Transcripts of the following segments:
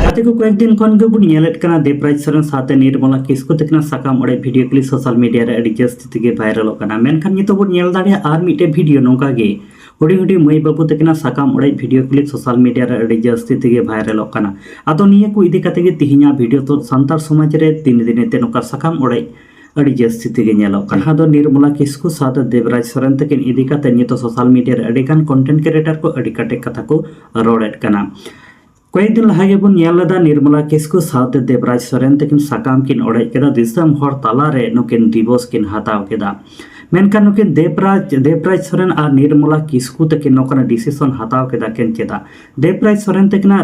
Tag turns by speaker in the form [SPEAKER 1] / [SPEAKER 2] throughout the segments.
[SPEAKER 1] ᱠᱟᱛᱮ ᱠᱚ ᱠᱚᱭᱮᱠ ᱫᱤᱱ ᱠᱷᱚᱱ ᱜᱮᱵᱚᱱ ᱧᱮᱞᱮᱫ ᱠᱟᱱᱟ ᱫᱮᱵᱽᱨᱟᱡᱽ ᱥᱚᱨᱮᱱ ᱥᱟᱶᱛᱮ ᱱᱤᱨᱢᱚᱞᱟ ᱠᱤᱥᱠᱩ ᱛᱟᱹᱠᱤᱱᱟᱜ ᱥᱟᱠᱟᱢ ᱚᱲᱮᱡ ᱵᱷᱤᱰᱤᱭᱳ ᱠᱞᱤᱯ ᱥᱳᱥᱟᱞ ᱢᱤᱰᱤᱭᱟ ᱨᱮ ᱟᱹᱰᱤ ᱡᱟᱹᱥᱛᱤ ᱛᱮᱜᱮ ᱵᱷᱟᱭᱨᱟᱞᱚᱜ ᱠᱟᱱᱟ। ᱢᱮᱱᱠᱷᱟन ᱱᱤᱛᱚᱜ ᱵᱚᱱ ᱧᱮᱞ ᱫᱟᱲᱮᱭᱟᱜᱼᱟ ᱟᱨ ᱢᱤᱫᱴᱮᱱ ᱵᱷᱤᱰᱤᱭᱳ ᱱᱚᱝᱠᱟ ᱜᱮ ᱦᱩᱰᱤᱧ ᱦᱩᱰᱤᱧ ᱢᱟᱹᱭ ᱵᱟᱹᱵᱩ ᱛᱟᱹᱠᱤᱱᱟᱜ ᱥᱟᱠᱟम ᱚᱲᱮᱡ ᱵᱷᱤᱰᱤᱭᱳ ᱠᱞᱤᱯ ᱥᱳᱥᱟल ᱢᱤᱰᱤᱭᱟ ᱨᱮ ᱟᱹᱰᱤ ᱡᱟᱹᱥᱛᱤ ᱛᱮᱜᱮ ᱵᱷᱟᱭᱨᱟᱞᱚᱜ ᱠᱟᱱᱟ। ᱟᱫᱚ ᱱᱤᱭᱟᱹ ᱠᱚ ᱤᱫᱤ ᱠᱟᱛᱮ ᱜᱮ ᱛᱮᱦᱮᱧᱟᱜ ᱵᱷᱤᱰᱤᱭᱳ ᱫᱚ ᱥᱟᱱᱛᱟᱲ ᱥᱚᱢᱟᱡᱽ ᱨᱮ ᱫᱤᱱ ᱫᱤᱱᱛᱮ ᱱᱚᱝᱠᱟ ᱥᱟᱠᱟम ᱚᱲᱮᱡ ᱟᱹᱰᱤ ᱡᱟᱹᱥᱛि ᱛᱮᱜᱮ ᱧᱮᱞᱚᱜ ᱠᱟᱱᱟ। ᱡᱟᱦᱟᱸ ᱫᱚ ᱱᱤᱨᱢᱚᱞᱟ ᱠᱤᱥᱠᱩ ᱥᱟᱶᱛᱮ ᱫᱮᱵᱽᱨᱟᱡᱽ ᱥᱚᱨᱮᱱ ᱛᱟᱹᱠᱤᱱ ᱤᱫᱤ ᱠᱟᱛᱮ ᱱᱤᱛᱚᱜ ᱥᱳᱥᱟल ᱢᱤᱰᱤया ᱨᱮ ᱟᱹᱰᱤᱜᱟᱱ ᱠᱚᱱᱴᱮᱱᱴ ᱠᱨᱤᱭᱮᱴᱟᱨ ᱠᱚ ᱟᱹᱰि ᱠᱟᱴᱮᱡ ᱠᱟᱛᱷᱟ ᱠᱚ ᱨᱚᱲᱮᱫ ᱠᱟᱱᱟ। কয়েক দিন লাহে গেবুন ᱧᱮᱞ ᱞᱮᱫᱟ নির্মলা কিস্কু সাথে দেবরাজ সরেন তাকিন সাকাম কিন অড়াই কেদা দিসম হর তালারে নুকিন দিবস কিন হাতাও কেদা মেনখান নুকিন দেবরাজ সরেন আর নির্মলা কিস্কু তাকিন নকনা ডিসিশন হাতাও কেদা কেন চেদা দেবরাজ সরেন তাকিনা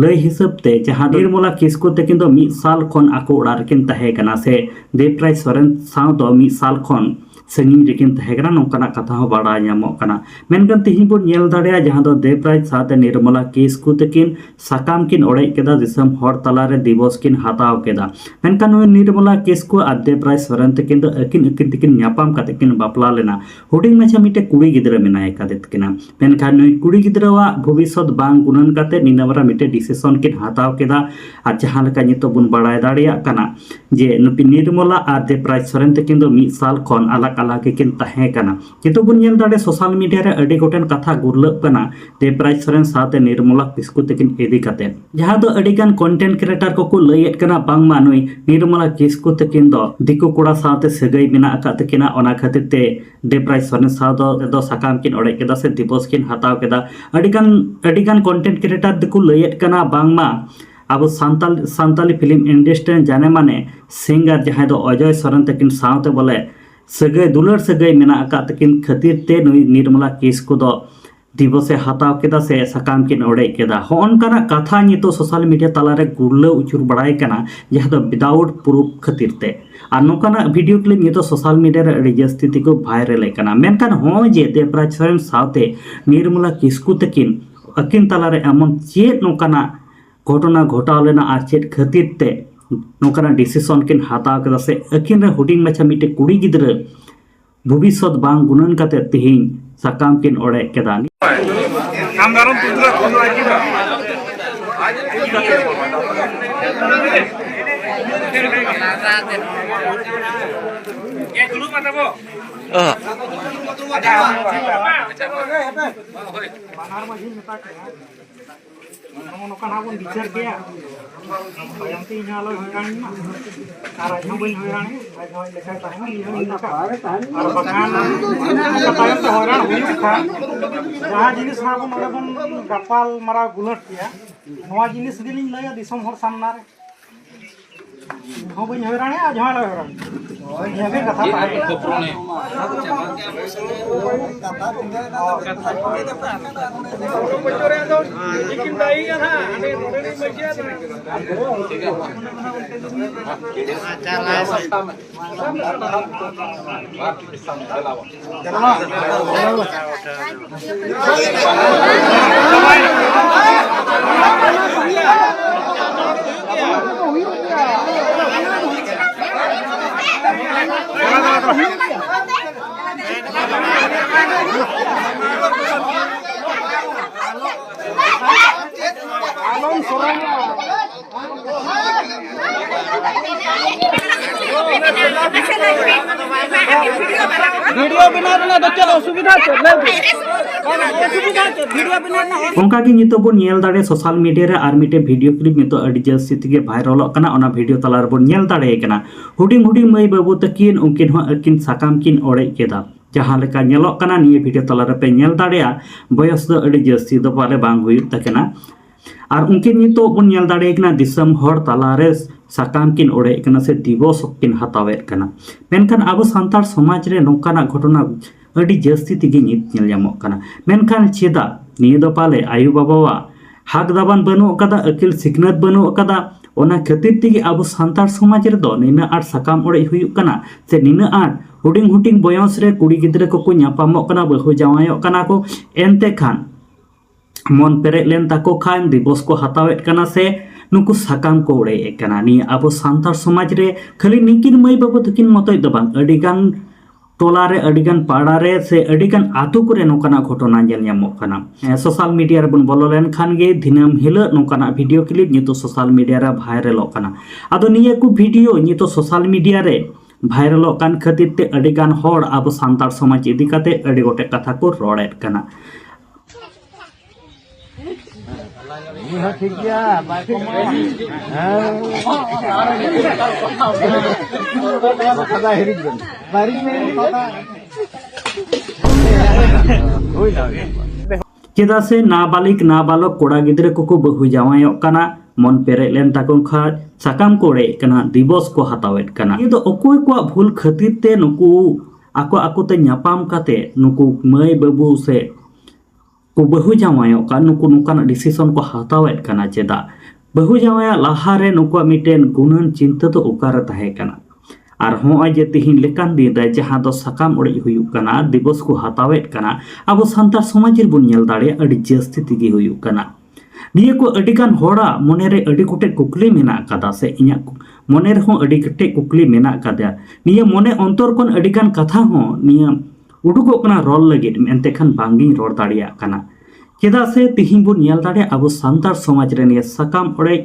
[SPEAKER 1] লই হিসাবতে যাহা নির্মলা কিস্কু তাকিন দো মিদ সাল খন আকো ওড়া রেকিন তাহে কানা সে দেবরাজ সরেন সাও দো মিদ সাল খন ᱥᱟᱺᱜᱤᱧ ᱨᱮᱠᱤᱱ ᱛᱟᱦᱮᱸ ᱠᱟᱱᱟ ᱱᱚᱝᱠᱟᱱᱟᱜ ᱠᱟᱛᱷᱟ ᱦᱚᱸ ᱵᱟᱲᱟᱭ ᱧᱟᱢᱚᱜ ᱠᱟᱱᱟ। ᱢᱮᱱᱠᱷᱟᱱ ᱛᱮᱦᱮᱧ ᱵᱚᱱ ᱧᱮᱞ ᱫᱟᱲᱮᱭᱟᱜᱼᱟ ᱡᱟᱦᱟᱸ ᱫᱚ ᱫᱮᱵᱽᱨᱟᱡᱽ ᱥᱟᱶᱛᱮ ᱱᱤᱨᱢᱚᱞᱟ ᱠᱤᱥᱠᱩ ᱛᱟᱹᱠᱤᱱ ᱥᱟᱠᱟᱢ ᱠᱤᱱ ᱚᱲᱮᱡ ᱠᱮᱫᱟ ᱫᱤᱥᱚᱢ ᱦᱚᱲ ᱛᱟᱞᱟᱨᱮ ᱫᱤᱵᱚᱥ ᱠᱤᱱ ᱦᱟᱛᱟᱣ ᱠᱮᱫᱟ। ᱢᱮᱱᱠᱷᱟᱱ ᱱᱩᱭ ᱱᱤᱨᱢᱚᱞᱟ ᱠᱤᱥᱠᱩ ᱟᱨ ᱫᱮᱵᱽᱨᱟᱡᱽ ᱥᱚᱨᱮᱱ ᱛᱟᱹᱠᱤᱱ ᱫᱚ ᱟᱹᱠᱤᱱ ᱛᱮᱠᱤᱱ ᱧᱟᱯᱟᱢ ᱠᱟᱛᱮ ᱠᱤᱱ ᱵᱟᱯᱞᱟ ᱞᱮᱱᱟ। ᱦᱩᱰᱤᱧ ᱢᱟᱪᱷᱟ ᱢᱤᱫᱴᱮᱱ ᱠᱩᱲᱤ ᱜᱤᱫᱽᱨᱟᱹ ᱢᱮᱱᱟᱭ ᱠᱟᱫᱮ ᱛᱟᱹᱠᱤᱱᱟ। ᱢᱮᱱᱠᱷᱟन ᱱᱩᱭ ᱠᱩᱲᱤ ᱜᱤᱫᱽᱨᱟᱹᱣᱟᱜ ᱵᱷᱚᱵᱤᱥᱥᱚᱛ ᱵᱟᱝ ᱜᱩᱱᱟᱹᱱ ᱠᱟᱛᱮ ᱱᱤᱱᱟᱹᱢᱟᱨᱟ ᱢᱤᱫᱴᱮᱱ ᱰᱤᱥᱤᱥᱚᱱ ᱠᱤᱱ ᱦᱟᱛᱟᱣ ᱠᱮᱫᱟ। ᱟᱨ ᱡᱟᱦᱟᱸ ᱞᱮᱠᱟ ᱱᱤᱛᱚᱜ ᱵᱚᱱ ᱵᱟᱲᱟᱭ ᱫᱟᱲᱮᱭᱟᱜ ᱠᱟᱱᱟ ᱡᱮ ᱱᱩᱠᱤᱱ ᱱᱤᱨᱢᱚᱞᱟ ᱟᱨ ᱫᱮᱵᱽᱨᱟᱡᱽ ᱥᱚᱨᱮᱱ ᱛᱟᱹᱠᱤᱱ ᱫᱚ ᱢᱤᱫ ᱥᱟᱞ ᱠᱷᱚᱱ ᱟᱞᱟᱜ ᱟᱞᱟᱜ ᱜᱮᱠᱤᱱ ᱛᱟᱦᱮᱸ ᱠᱟᱱᱟ। ᱱᱤᱛᱚᱜ ᱵᱚᱱ ᱧᱮᱞ ᱫᱟᱲᱮ ᱥᱳᱥᱟल ᱢᱤᱰᱤया ᱨᱮ ᱟᱹᱰᱤ ᱜᱚᱴᱮᱱ ᱠᱟᱛᱷᱟ ᱜᱩᱨᱞᱟᱹᱜ ᱠᱟᱱᱟ ᱫᱮᱵᱽᱨᱟᱡᱽ ᱥᱚᱨᱮᱱ ᱥᱟᱶᱛᱮ ᱱᱤᱨᱢᱚᱞᱟ ᱠᱤᱥᱠᱩ ᱛᱟᱹᱠᱤᱱ ᱤᱫᱤ ᱠᱟᱛᱮ ᱡᱟᱦᱟᱸ ᱫᱚ ᱟᱹᱰᱤᱜᱟᱱ ᱠᱚᱱᱴᱮᱱᱴ ᱠᱨᱤᱭᱮᱴᱟᱨ ᱠᱚᱠᱚ ᱞᱟᱹᱭᱮᱫ ᱠᱟᱱᱟ ᱵᱟᱝᱢᱟ ᱱᱩᱭ ᱱᱤᱨᱢᱚᱞᱟ ᱠᱤᱥᱠᱩ ᱛᱟᱹᱠᱤᱱ ᱫᱚ ᱫᱤᱠᱩ ᱠᱚᱲᱟ ᱥᱟᱶᱛᱮ ᱥᱟᱹᱜᱟᱹᱭ ᱢᱮᱱᱟᱜ ᱟᱠᱟᱫ ᱛᱟᱹᱠᱤᱱᱟ ᱚᱱᱟ ᱠᱷᱟᱹᱛᱤᱨ ᱛᱮ ᱫᱮᱵᱽᱨᱟᱡᱽ ᱥᱚᱨᱮᱱ ᱥᱟᱶ ᱫᱚ ᱥᱟᱠᱟᱢ ᱠᱤᱱ ᱚᱲᱮᱡ ᱠᱮᱫᱟ ᱥᱮ ᱫᱤᱵᱚᱥ ᱠᱤᱱ ᱦᱟᱛᱟᱣ ᱠᱮᱫᱟ। ᱟᱹᱰᱤᱜᱟन ᱠᱚᱱᱴᱮᱱᱴ ᱠᱨᱤᱭᱮᱴᱟর ᱫᱚᱠᱚ ᱞᱟᱹᱭᱮᱫ ᱠᱟᱱᱟ ᱵᱟᱝᱢᱟ ᱟᱵᱚ ᱥᱟᱱᱛᱟᱞᱤ ᱯᱷᱤल्म इंडस्ट्री जाने माने सिंगर जहां दो अजय सोरेन तकिन सावते बोले सगै दुलर सगै मेना अका तकिन खातिर ते नुई निर्मला किस्कु दो दिवसे हताव केदा से सकाम किन ओड़े केदा होनकाना कथा नितो सोशल मीडिया तालारे गुरलो उचुर बड़ाई कना जहां दो विदाउट प्रूफ खातिर ते और नोकाना वीडियो क्लिप नितो सोशल मीडिया रे अड़ी जस्ती तिको वायरल कना मेनखान हो जे देवराज सोरेन सावते निर्मला किस्कु तकिन अकिन तालारे एमन चेत नोकाना घटना घटाव लेना और चेत खातिर ते नोकाना डिसीजन किन हताव केदा से अकिन रे हुडिंग मछा मिटे कुड़ी गिद्रा भविष्यत बांग गुणन काते तेहिं सकाम किन ओड़े केदा
[SPEAKER 2] हम दारुन तुदरा खोलो आजी बा ये गुरु बताबो बानार माझी मेता नोका नाबुन विचार किया यंती नालो होरानी ना आर आज बइन होरानी आज होय लेखा ताहेन नियम नका आर बखान तायम तो होरान हुई था जहां जिनिस नाबुन ओडे बन गपाल मारा गुलट किया नवा जिनिस गिलिन लया दिसम हर सामना रे हो बइन होरानी आज होय होरानी ये भी कथा पाए कोप्रोने बच्चोरे दो लेकिन दाई ना हने रोडे में मजिया ठीक है अच्छा लाए सस्ता में वीडियो बना रहा तो चलो सुविधा ᱚᱱᱠᱟ ᱜᱮ ᱱᱤᱛᱚᱜ ᱵᱚᱱ ᱧᱮᱞ ᱫᱟᱲᱮ ᱥᱳᱥᱟल ᱢᱤᱰᱤया ᱨᱮ ᱟᱨ ᱢᱤᱫᱴᱮᱱ ᱵᱷᱤᱰᱤᱭᱳ ᱠᱞᱤᱯ ᱱᱤᱛᱚᱜ ᱟᱹᱰᱤ ᱡᱟᱹᱥᱛᱤ ᱛᱮᱜᱮ ᱵᱷᱟᱭᱨᱟᱞᱚᱜ ᱠᱟᱱᱟ ᱚᱱᱟ ᱵᱷᱤᱰᱤᱭᱳ ᱛᱟᱞᱟ ᱨᱮᱵᱚᱱ ᱧᱮᱞ ᱫᱟᱲᱮᱭᱟᱜ ᱠᱟᱱᱟ ᱦᱩᱰᱤᱧ ᱦᱩᱰᱤᱧ ᱢᱟᱹᱭ ᱵᱟᱹᱵᱩ ᱛᱟᱹᱠᱤᱱ ᱩᱱᱠᱤᱱ ᱦᱚᱸ ᱟᱹᱠᱤᱱ ᱥᱟᱠᱟᱢ ᱠᱤᱱ ᱚᱲᱮᱡ ᱠᱮᱫᱟ ᱡᱟᱦᱟᱸ ᱞᱮᱠᱟ ᱧᱮᱞᱚᱜ ᱠᱟᱱᱟ ᱱᱤᱭᱟᱹ ᱵᱷᱤᱰᱤᱭᱳ ᱛᱟᱞᱟ ᱨᱮᱯᱮ ᱧᱮᱞ ᱫᱟᱲᱮᱭᱟᱜᱼᱟ ᱵᱚᱭᱚᱥ ᱫᱚ ᱟᱹᱰᱤ ᱡᱟᱹᱥᱛᱤ ᱫᱚ ᱯᱟᱞᱮ ᱵᱟᱝ ᱦᱩᱭᱩᱜ ᱛᱟᱹᱠᱤᱱᱟ और उनके नितो बन नेल दाड़े कना दिसम हर तालारे सकाम किन ओड़े कना से दिवस किन हतावेत कना मेनखान आबो सांतार समाज रे नोकाना घटना अडी जस्ती तिगे नित नेल जामो कना मेनखान चेदा निये दो पाले आयु बाबावा हक दाबान बनु कदा अकिल सिकनत बनु कदा ओना खातिर तिगे आबो सांतार समाज रे दो निना आर सकाम ओड़े हुयुक कना से निना आर हुडिंग हुडिंग बयस रे कुड़ी गिद्रे को न्यापामो कना बहु जावायो कना को एनते खान मन पेरे लेन ताको खान दिवस को हतावेत कना से नुकु सकाम को उड़े कना नि आबो सांतार समाज रे खाली निकिन मई बाबू तकिन मतय दबां अडिगान टोलारे अडिगान पाड़ारे से अडिगान आतु करे नोकाना घटना नेल ᱧᱟᱢᱚᱜ ᱠᱟᱱᱟ सोशल मीडिया रे बन बोलो लेन खान गे दिनम हिलो नोकाना वीडियो क्लिप नितो सोशल मीडिया रे भाइरलोग काना आदो निया को वीडियो नितो सोशल मीडिया रे भाइरलोग कान खातिर ते अडिगान होड़ आबो सांतार समाज इदी काते अडि गोटे कथा को रोड़ेत काना
[SPEAKER 3] ठीक गया बाय कथा हेरिज गन बारिश में कथा होई लागे
[SPEAKER 2] चेदा से नाबालिक नाबालक कोड़ा गिद्रे को बहु जावायोग काना मन पेरे लेन ताकों खा साकाम कोड़े कना दिवस को हतावेत काना ये तो अकोय को भूल खातिर ते नुकु आको आको ते न्यापाम काते नुकु मय बाबू से को बहु जावायोग का नुकु नुकान डिसीजन को हतावेत काना चेदा बहु जावाया लाहारे नुकु मिटेन गुणन चिंता तो उकार ताहे काना और होय जे तिहिन लेकान दिन रे जहां दो साकाम ओड़े हुयुक काना दिवस को हतावेत काना अब सांतार समाज रे बुन नेल दाड़े अडि जस्ती तिगी हुयुक काना निया को अडिगान होड़ा मने रे अडि कोटे कुकली मेना कादा से इया मने रे हो अडि कटे कुकली मेना कादा निया मने अंतर कोन अडिगान कथा हो निया उडुको कना रोल लगित मेनते खान बांगी रोड दाड़िया काना चेदा से तिहिन बुन नेल दाड़े अब सांतार समाज रे निया साकाम ओड़े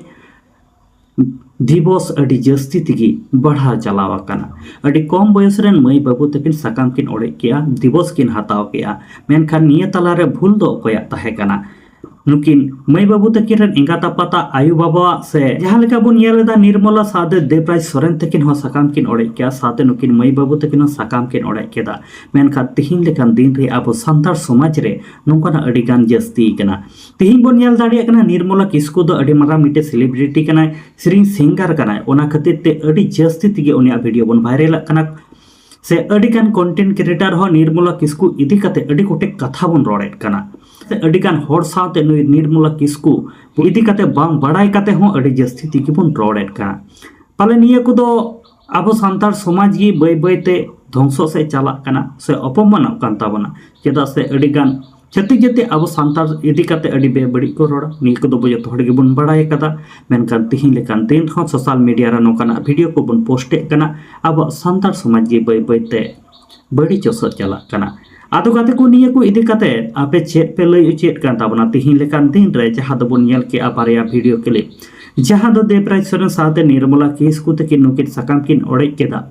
[SPEAKER 2] दिवस अडी जस्ती तिगी बढ़ा चलावा काना अडी कम बयस रेन मई बाबू तकिन साकाम किन ओड़े किया दिवस किन हताव किया मेनखान निया तलारे भूल दो कोया ताहे काना नुकिन मई बाबू तकिन रेन एंगाता पता आयु बाबा से जहां लेका बुन येलेदा निर्मला सादे देवराज सोरेन तकिन हो साकाम किन ओड़े किया साथे नुकिन मई बाबू तकिन हो साकाम किन ओड़े केदा मेनखान तिहिन लेकान दिन रे आबो सांतार समाज रे नोंकाना अडी गान जस्ती कना तिहिन बुन येल दाड़िया कना निर्मला किस्कु दो अडी मारा मिटे सेलिब्रिटी कना श्री सिंगर कना ओना खातिर ते अडी जस्ती तिगे उनिया वीडियो बन वायरल कना से अडिगान कंटेंट क्रिएटर हो निर्मला किस्कु इदी काते अडी कोटे कथा बन रोड़ेत कना से अडिगान होड़ साथे नुई निर्मला किस्कु इदी काते बांग बड़ाई काते हो अडी जस्ती तिगी बन रोड़ेत कना पाले निया को दो आबो सांतार समाज गी बय बयते ध्वंसो से चला कना से अपमान कान ताबना चेदा से अडिगान छत्ती जते अब सांतार इदी काते अडी बेबड़ी को रोड़ा निया को दो बय तो हड़गे बन बड़ाई कदा मेनकान तिहिन लेकान दिन हो सोशल मीडिया रे नोकाना वीडियो को बन पोस्टे कना अब सांतार समाज गी बय बयते बड़ी चोसो चला कना आदो काते को निया को इदी काते आपे चेत पे लई उचेत कान ताबना तिहिन लेकान दिन रे जहां दो बन नेल के बारिया वीडियो क्लिप जहां दो देवराज सोरेन साथे निर्मला किस्कु तकिन नुकिन साकाम किन ओड़े केदा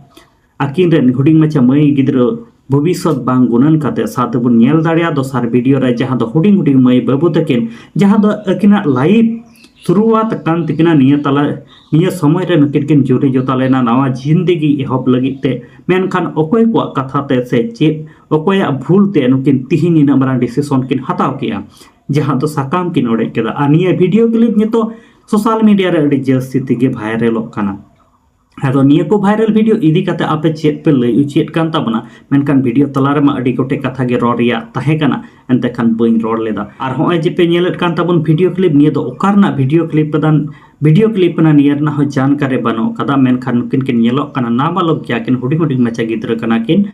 [SPEAKER 2] आकिन रेन हुडिंग मचा मई गिद्रो भविष्यत बांग गुणन काते साथे बुन नेल दाड़िया दोसार वीडियो रे जहां दो हुडिंग हुडिंग मई बाबू तकिन जहां दो अकिना लाइव शुरुआत कान तकिना निया तला निया समय रे नुकिन किन जोड़ी जोतालेना नवा जिंदगी एहब लगित ते मेनखान ओकोय को कथा ते से चे ओकोय भूल ते नुकिन तिहिन इन मरा डिसीजन किन हताव किया जहां दो साकाम किन ओड़े केदा आ निया वीडियो क्लिप नितो सोशल मीडिया रे अडी जस्ती तिगे भाइरल काना आदो निया को भाइरल वीडियो इदी काते आपे चेत पे लई उचेत कान ताबना मेनखान वीडियो तलारे मा अडी गोटे कथा गे रोड़ रिया ताहे काना एंते खान बइन रोड़ लेदा आर होय जे पे नेलेत कान ताबन वीडियो क्लिप निया दो ओकारना वीडियो क्लिप ना नियर ना हो जानकारी बनो कदा मेनखान नुकिन किन नेलो काना नाबालक क्या किन हुडी हुडी मचा गिद्र काना किन